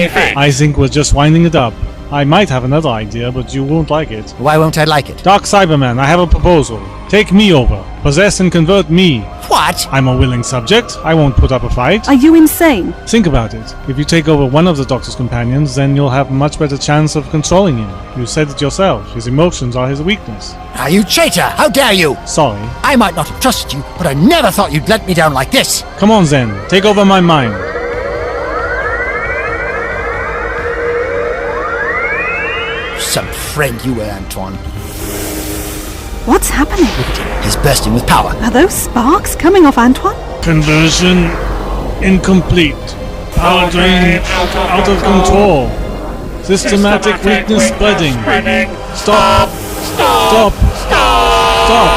you think? I think we're just winding it up. I might have another idea, but you won't like it. Why won't I like it? Dark Cyberman, I have a proposal. Take me over. Possess and convert me. What? I'm a willing subject. I won't put up a fight. Are you insane? Think about it. If you take over one of the Doctor's companions, then you'll have a much better chance of controlling him. You said it yourself. His emotions are his weakness. Are you traitor? How dare you? Sorry. I might not have trusted you, but I never thought you'd let me down like this. Come on, Zen. Take over my mind. Some friend you were, Antoine. What's happening? Look at him. He's bursting with power. Are those sparks coming off Antoine? Conversion incomplete. Power drain out of control. Systematic weakness spreading. Stop. Stop. Stop.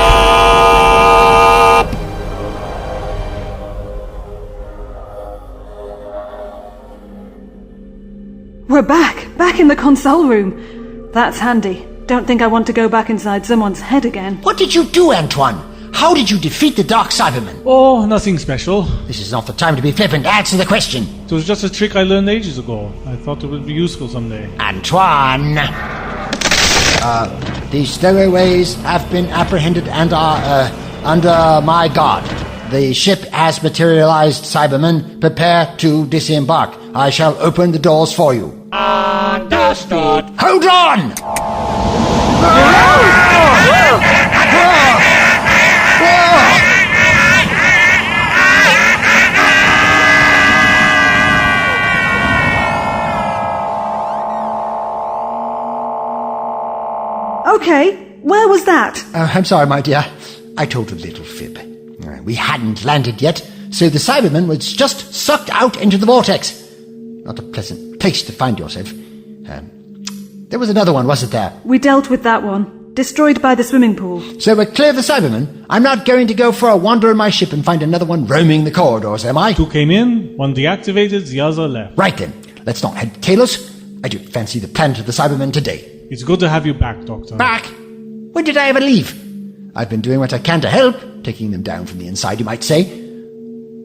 We're back in the console room. That's handy. Don't think I want to go back inside someone's head again. What did you do, Antoine? How did you defeat the Dark Cyberman? Oh, nothing special. This is not the time to be flippant. Answer the question. It was just a trick I learned ages ago. I thought it would be useful someday. Antoine! The stowaways have been apprehended and are, under my guard. The ship has materialized, Cyberman. Prepare to disembark. I shall open the doors for you. Understood. Hold on! Okay, where was that? I'm sorry, my dear. I told a little fib. We hadn't landed yet, so the Cyberman was just sucked out into the vortex. Not a pleasant place to find yourself. There was another one, wasn't there? We dealt with that one. Destroyed by the swimming pool. So we're clear of the Cyberman. I'm not going to go for a wander in my ship and find another one roaming the corridors, am I? Two came in, one deactivated, the other left. Right then. Let's not head tailors. I do fancy the planet of the Cybermen today. It's good to have you back, Doctor. Back? When did I ever leave? I've been doing what I can to help, taking them down from the inside, you might say.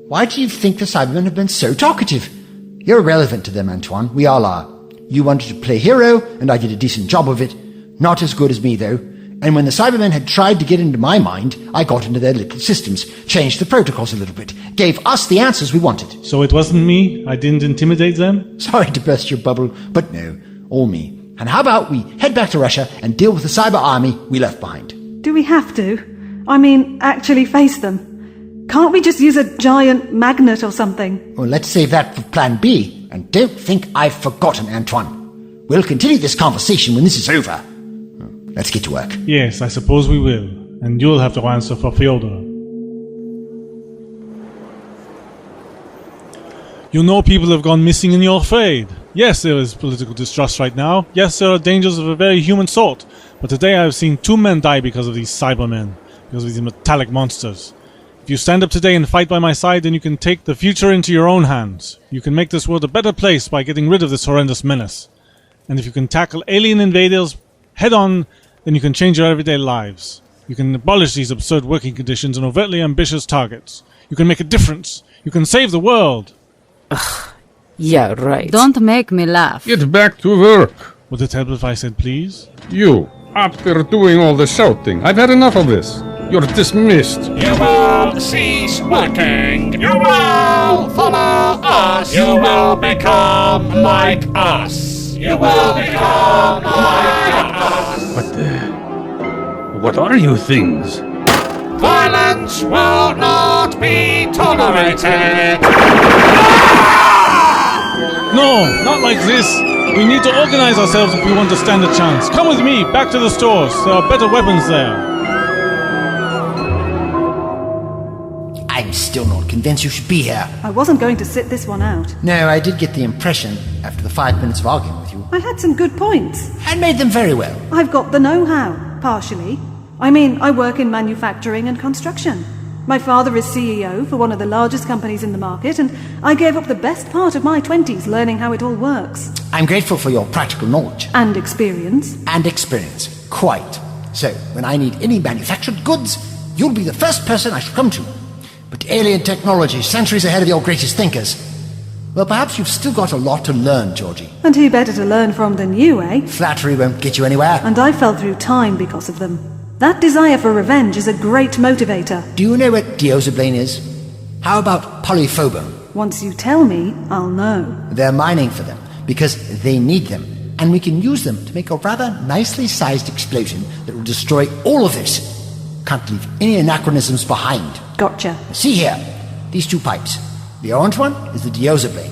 Why do you think the Cybermen have been so talkative? You're irrelevant to them, Antoine. We all are. You wanted to play hero, and I did a decent job of it. Not as good as me, though. And when the Cybermen had tried to get into my mind, I got into their little systems, changed the protocols a little bit, gave us the answers we wanted. So it wasn't me? I didn't intimidate them? Sorry to burst your bubble, but no, all me. And how about we head back to Russia and deal with the cyber army we left behind? Do we have to? I mean, actually face them? Can't we just use a giant magnet or something? Well, let's save that for plan B. And don't think I've forgotten, Antoine. We'll continue this conversation when this is over. Let's get to work. Yes, I suppose we will. And you'll have to answer for Fyodor. You know people have gone missing and you're afraid. Yes, there is political distrust right now. Yes, there are dangers of a very human sort. But today I have seen 2 men die because of these Cybermen. Because of these metallic monsters. If you stand up today and fight by my side, then you can take the future into your own hands. You can make this world a better place by getting rid of this horrendous menace. And if you can tackle alien invaders head on, then you can change your everyday lives. You can abolish these absurd working conditions and overtly ambitious targets. You can make a difference. You can save the world. Yeah, right. Don't make me laugh. Get back to work. Would it help if I said please? You, after doing all the shouting, I've had enough of this. You're dismissed. You will cease working. You will follow us. You will become like us. You will become like us. What are you things? Violence will not be tolerated. No, not like this. We need to organize ourselves if we want to stand a chance. Come with me, back to the stores. There are better weapons there. I'm still not convinced you should be here. I wasn't going to sit this one out. No, I did get the impression, after the 5 minutes of arguing with you, I had some good points. and made them very well. I've got the know-how, partially. I mean, I work in manufacturing and construction. My father is CEO for one of the largest companies in the market, and I gave up the best part of my 20s learning how it all works. I'm grateful for your practical knowledge. And experience. And experience. Quite. So, when I need any manufactured goods, you'll be the first person I shall come to. But alien technology, centuries ahead of your greatest thinkers. Well, perhaps you've still got a lot to learn, Georgie. And who better to learn from than you, eh? Flattery won't get you anywhere. And I fell through time because of them. That desire for revenge is a great motivator. Do you know what Diozoblane is? How about polyphobone? Once you tell me, I'll know. They're mining for them, because they need them. And we can use them to make a rather nicely sized explosion that will destroy all of this. Can't leave any anachronisms behind. Gotcha. See here, these two pipes. The orange one is the Diozoblane.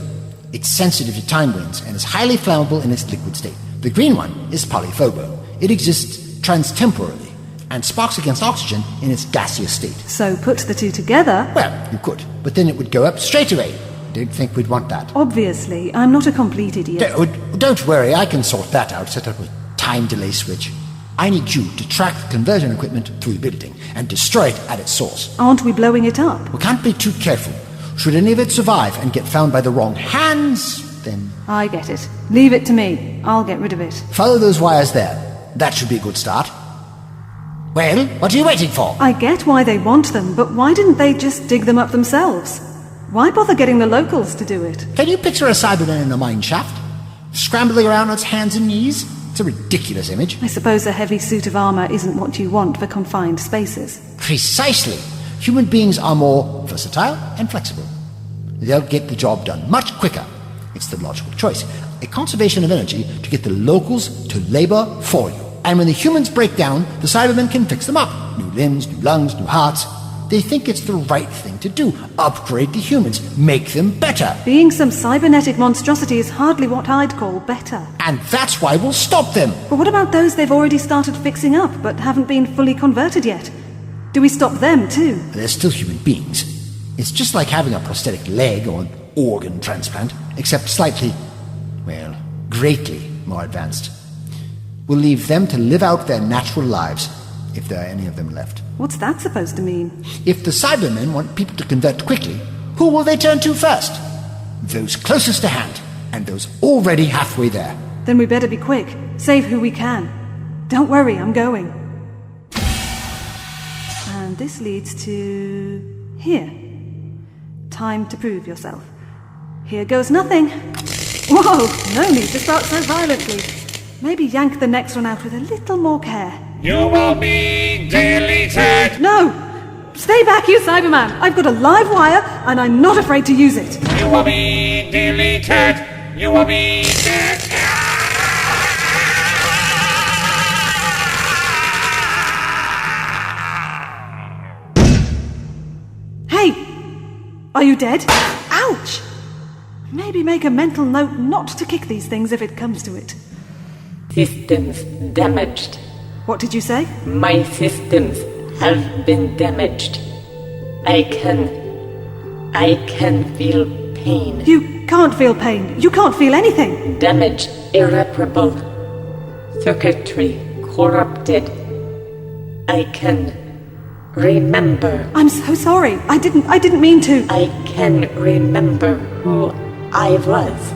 It's sensitive to time winds and is highly flammable in its liquid state. The green one is polyphobone. It exists transtemporally and sparks against oxygen in its gaseous state. So put the two together. Well, you could, but then it would go up straight away. Don't think we'd want that. Obviously, I'm not a complete idiot. Don't worry, I can sort that out. Set up a time delay switch. I need you to track the conversion equipment through the building and destroy it at its source. Aren't we blowing it up? We can't be too careful. Should any of it survive and get found by the wrong hands, then... I get it. Leave it to me. I'll get rid of it. Follow those wires there. That should be a good start. Well, what are you waiting for? I get why they want them, but why didn't they just dig them up themselves? Why bother getting the locals to do it? Can you picture a Cyberman in a mine shaft? Scrambling around on its hands and knees? It's a ridiculous image. I suppose a heavy suit of armour isn't what you want for confined spaces. Precisely. Human beings are more versatile and flexible. They'll get the job done much quicker. It's the logical choice. A conservation of energy to get the locals to labor for you. And when the humans break down, the Cybermen can fix them up. New limbs, new lungs, new hearts. They think it's the right thing to do. Upgrade the humans. Make them better. Being some cybernetic monstrosity is hardly what I'd call better. And that's why we'll stop them. But what about those they've already started fixing up, but haven't been fully converted yet? Do we stop them too? They're still human beings. It's just like having a prosthetic leg or an organ transplant, except slightly, well, greatly more advanced. We'll leave them to live out their natural lives, if there are any of them left. What's that supposed to mean? If the Cybermen want people to convert quickly, who will they turn to first? Those closest to hand, and those already halfway there. Then we better be quick. Save who we can. Don't worry, I'm going. And this leads to... here. Time to prove yourself. Here goes nothing. Whoa, no need to start so violently. Maybe yank the next one out with a little more care. You will be deleted. No! Stay back, you Cyberman! I've got a live wire, and I'm not afraid to use it. You will be deleted. You will be dead. Hey! Are you dead? Ouch! Maybe make a mental note not to kick these things if it comes to it. Systems damaged. What did you say? My systems have been damaged. I can feel pain. You can't feel pain. You can't feel anything. Damage irreparable. Circuitry corrupted. I can remember. I'm so sorry. I didn't mean to. I can remember who I was.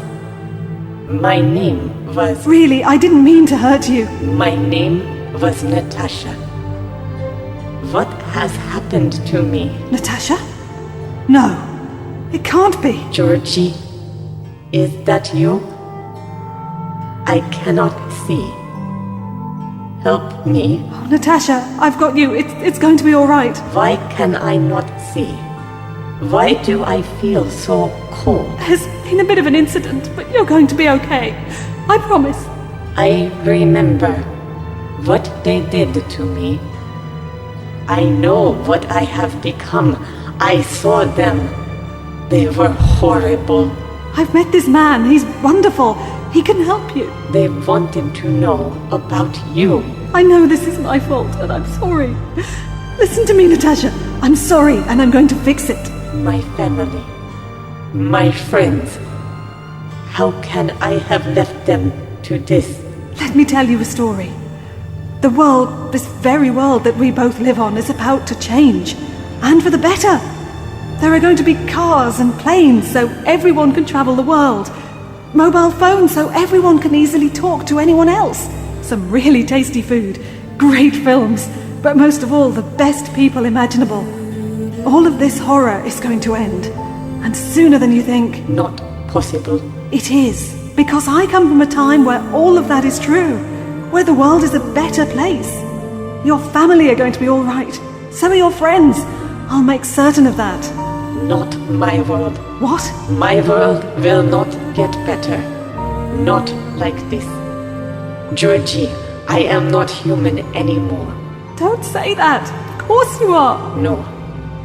My name was... Really, I didn't mean to hurt you. My name was Natasha. What has happened to me? Natasha? No. It can't be. Georgie, is that you? I cannot see. Help me. Oh, Natasha, I've got you. It's going to be all right. Why can I not see? Why do I feel so cold? There's been a bit of an incident, but you're going to be okay. I promise. I remember what they did to me. I know what I have become. I saw them. They were horrible. I've met this man. He's wonderful. He can help you. They wanted to know about you. I know this is my fault, and I'm sorry. Listen to me, Natasha. I'm sorry, and I'm going to fix it. My family. My friends. How can I have left them to this? Let me tell you a story. The world, this very world that we both live on, is about to change. And for the better. There are going to be cars and planes so everyone can travel the world. Mobile phones so everyone can easily talk to anyone else. Some really tasty food. Great films. But most of all, the best people imaginable. All of this horror is going to end. And sooner than you think. Not possible. It is, because I come from a time where all of that is true, where the world is a better place. Your family are going to be all right. So are your friends. I'll make certain of that. Not my world. What? My world will not get better. Not like this. Georgie, I am not human anymore. Don't say that. Of course you are. No,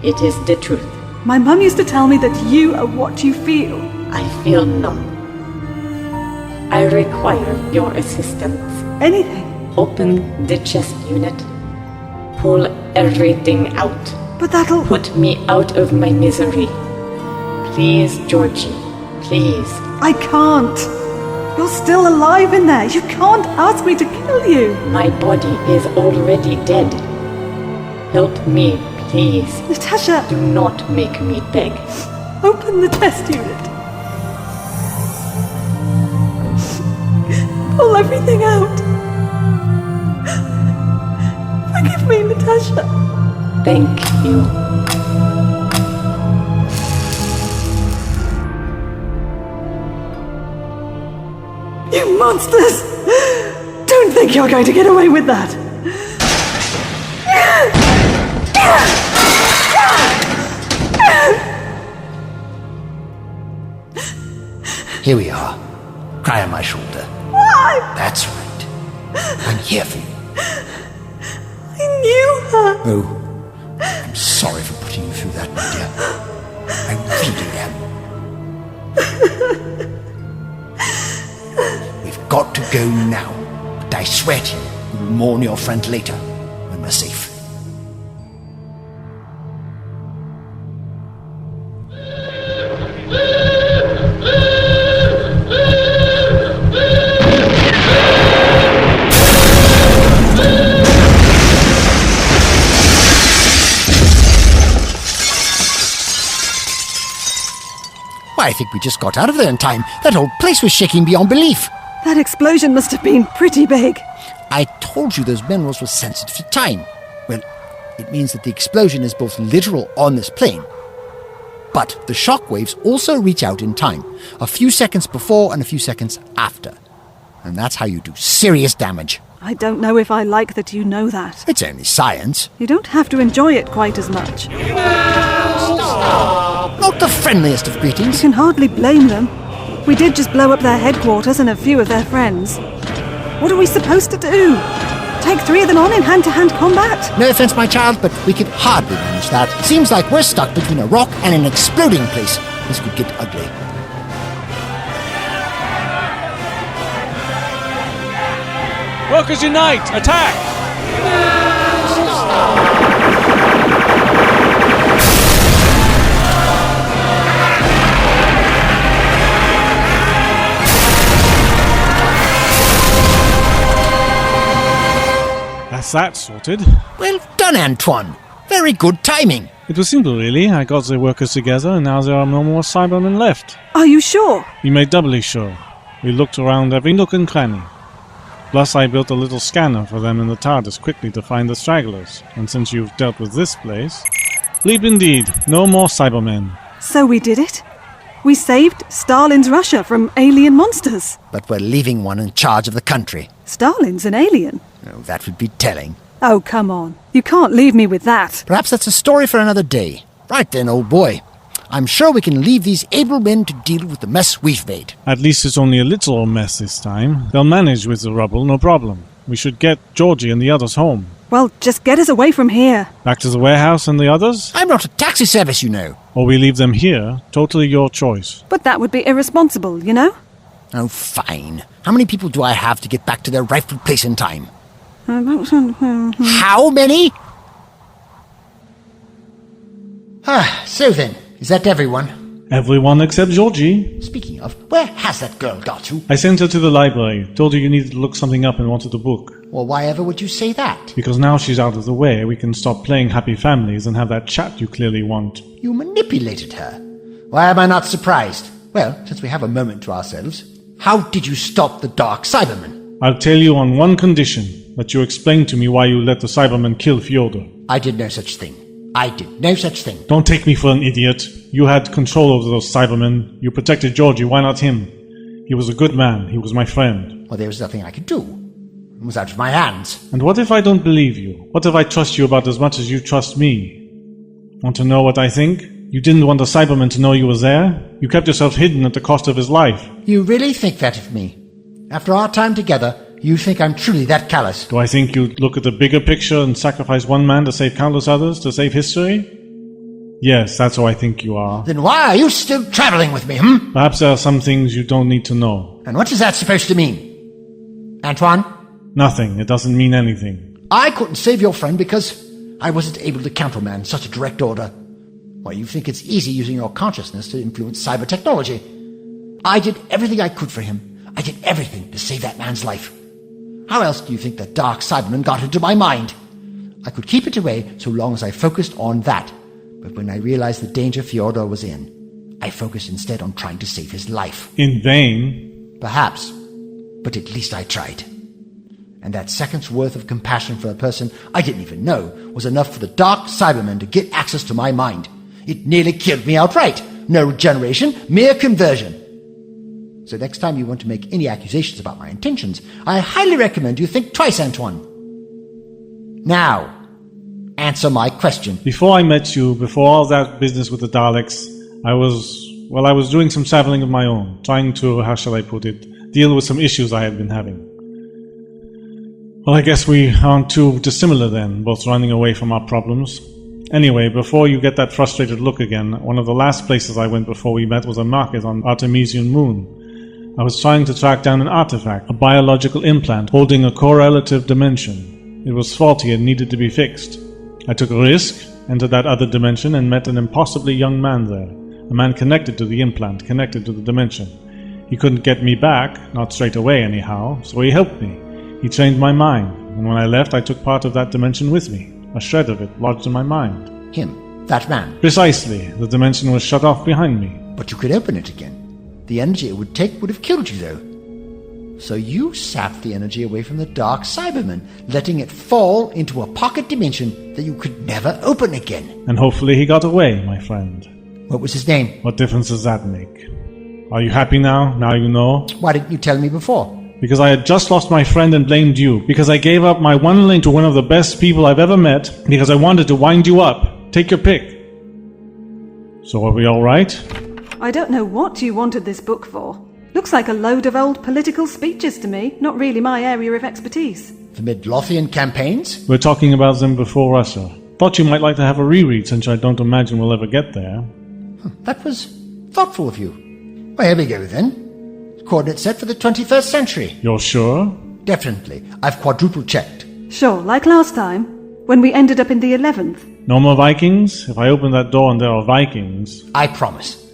it is the truth. My mum used to tell me that you are what you feel. I feel numb. I require your assistance. Anything. Open the chest unit. Pull everything out. But that'll... Put me out of my misery. Please, Georgie. Please. I can't. You're still alive in there. You can't ask me to kill you. My body is already dead. Help me, please. Natasha, Do not make me beg. open the test unit. Pull everything out. Forgive me, Natasha. Thank you. You monsters! Don't think you're going to get away with that. Here we are. Cry on my shoulder. Why? That's right. I'm here for you. I knew her. Oh, I'm sorry for putting you through that, my dear. I really am. We've got to go now. But I swear to you, we will mourn your friend later, when we're safe. Why, I think we just got out of there in time. That whole place was shaking beyond belief. That explosion must have been pretty big. I told you those minerals were sensitive to time. Well, it means that the explosion is both literal on this plane, but the shock waves also reach out in time, a few seconds before and a few seconds after. And that's how you do serious damage. I don't know if I like that you know that. It's only science. You don't have to enjoy it quite as much. Not the friendliest of You greetings. can hardly blame them. We did just blow up their headquarters and a few of their friends. What are we supposed to do? Take 3 of them on in hand-to-hand combat? No offense, my child, but we could hardly manage that. Seems like we're stuck between a rock and an exploding place. This could get ugly. Workers unite! Attack! That's that sorted. Well done, Antoine. Very good timing. It was simple, really. I got the workers together, and now there are no more Cybermen left. Are you sure? We made doubly sure. We looked around every nook and cranny. Plus, I built a little scanner for them in the TARDIS quickly to find the stragglers. And since you've dealt with this place... Bleep indeed. No more Cybermen. So we did it? We saved Stalin's Russia from alien monsters. But we're leaving one in charge of the country. Stalin's an alien? Oh, that would be telling. Oh, come on. You can't leave me with that. Perhaps that's a story for another day. Right then, old boy. I'm sure we can leave these able men to deal with the mess we've made. At least it's only a little mess this time. They'll manage with the rubble, no problem. We should get Georgie and the others home. Well, just get us away from here. Back to the warehouse and the others? I'm not a taxi service, you know. Or we leave them here, totally your choice. But that would be irresponsible, you know? Oh, fine. How many people do I have to get back to their rightful place in time? How many? So then, is that everyone? Everyone except Georgie. Speaking of, where has that girl got to? I sent her to the library, told her you needed to look something up and wanted a book. Well, why ever would you say that? Because now she's out of the way, we can stop playing Happy Families and have that chat you clearly want. You manipulated her. Why am I not surprised? Well, since we have a moment to ourselves, how did you stop the Dark Cybermen? I'll tell you on one condition, that you explain to me why you let the Cybermen kill Fyodor. I did no such thing. I did no such thing. Don't take me for an idiot. You had control over those Cybermen. You protected Georgie. Why not him? He was a good man. He was my friend. Well, there was nothing I could do. It was out of my hands. And what if I don't believe you? What if I trust you about as much as you trust me? Want to know what I think? You didn't want the Cyberman to know you were there. You kept yourself hidden at the cost of his life. You really think that of me? After our time together, you think I'm truly that callous? Do I think you'd look at the bigger picture and sacrifice one man to save countless others, to save history? Yes, that's how I think you are. Then why are you still traveling with me, Perhaps there are some things you don't need to know. And what is that supposed to mean? Antoine? Nothing. It doesn't mean anything. I couldn't save your friend because I wasn't able to countermand such a direct order. Why, you think it's easy using your consciousness to influence cyber technology. I did everything I could for him. I did everything to save that man's life. How else do you think that dark Cyberman got into my mind? I could keep it away so long as I focused on that. But when I realized the danger Fyodor was in, I focused instead on trying to save his life. In vain? Perhaps. But at least I tried. And that second's worth of compassion for a person I didn't even know was enough for the dark Cyberman to get access to my mind. It nearly killed me outright. No regeneration, mere conversion. So next time you want to make any accusations about my intentions, I highly recommend you think twice, Antoine. Now, answer my question. Before I met you, before all that business with the Daleks, I was doing some traveling of my own, trying to, how shall I put it, deal with some issues I had been having. Well, I guess we aren't too dissimilar then, both running away from our problems. Anyway, before you get that frustrated look again, one of the last places I went before we met was a market on Artemisian Moon. I was trying to track down an artifact, a biological implant holding a correlative dimension. It was faulty and needed to be fixed. I took a risk, entered that other dimension, and met an impossibly young man there. A man connected to the implant, connected to the dimension. He couldn't get me back, not straight away anyhow, so he helped me. He trained my mind, and when I left I took part of that dimension with me. A shred of it lodged in my mind. Him, that man. Precisely. The dimension was shut off behind me. But you could open it again. The energy it would take would have killed you, though. So you sapped the energy away from the dark Cyberman, letting it fall into a pocket dimension that you could never open again. And hopefully he got away, my friend. What was his name? What difference does that make? Are you happy now? Now you know? Why didn't you tell me before? Because I had just lost my friend and blamed you. Because I gave up my one link to one of the best people I've ever met. Because I wanted to wind you up. Take your pick. So are we all right? I don't know what you wanted this book for. Looks like a load of old political speeches to me, not really my area of expertise. The Midlothian campaigns? We're talking about them before Russia. Thought you might like to have a reread since I don't imagine we'll ever get there. That was thoughtful of you. Well, here we go then. Coordinate set for the 21st century. You're sure? Definitely. I've quadruple checked. Sure, like last time, when we ended up in the 11th. No more Vikings? If I open that door and there are Vikings... I promise.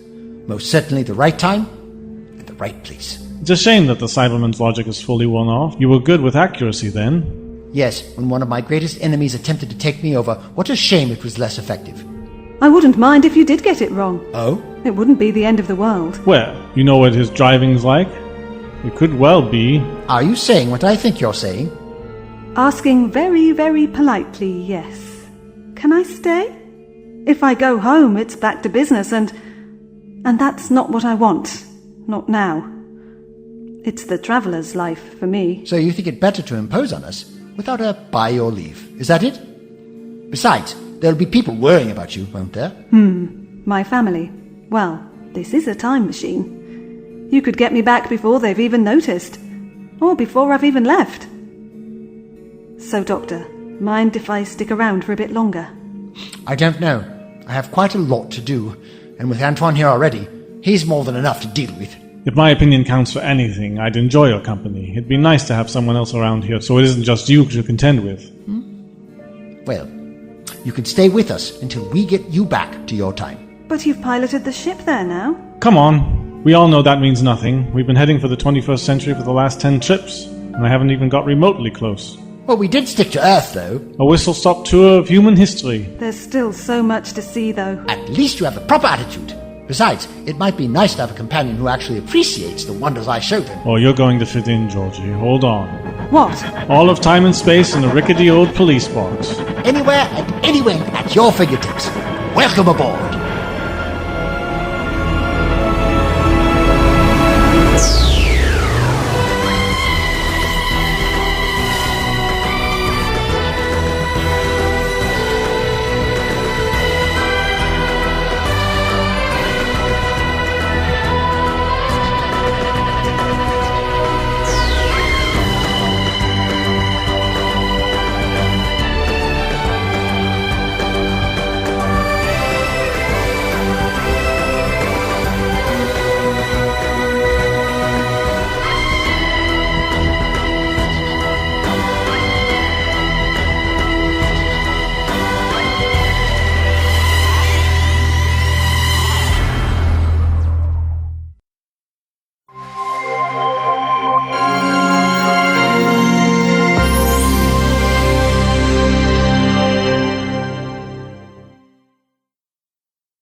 Most certainly the right time and the right place. It's a shame that the Cyberman's logic is fully worn off. You were good with accuracy then. Yes, when one of my greatest enemies attempted to take me over, what a shame it was less effective. I wouldn't mind if you did get it wrong. Oh? It wouldn't be the end of the world. Well, you know what his driving's like? It could well be. Are you saying what I think you're saying? Asking very, very politely, yes. Can I stay? If I go home, it's back to business, and that's not what I want. Not now. It's the traveller's life for me. So you think it better to impose on us without a by your leave, is that it? Besides, there'll be people worrying about you, won't there? My family. Well, this is a time machine. You could get me back before they've even noticed. Or before I've even left. So, Doctor, mind if I stick around for a bit longer? I don't know. I have quite a lot to do. And with Antoine here already, he's more than enough to deal with. If my opinion counts for anything, I'd enjoy your company. It'd be nice to have someone else around here, so it isn't just you to contend with. Well, you can stay with us until we get you back to your time. But you've piloted the ship there now. Come on. We all know that means nothing. We've been heading for the 21st century for the last 10 trips, and I haven't even got remotely close. Well, we did stick to Earth, though. A whistle-stop tour of human history. There's still so much to see, though. At least you have the proper attitude. Besides, it might be nice to have a companion who actually appreciates the wonders I showed him. Oh, you're going to fit in, Georgie. Hold on. What? All of time and space in a rickety old police box. Anywhere and anywhere at your fingertips. Welcome aboard.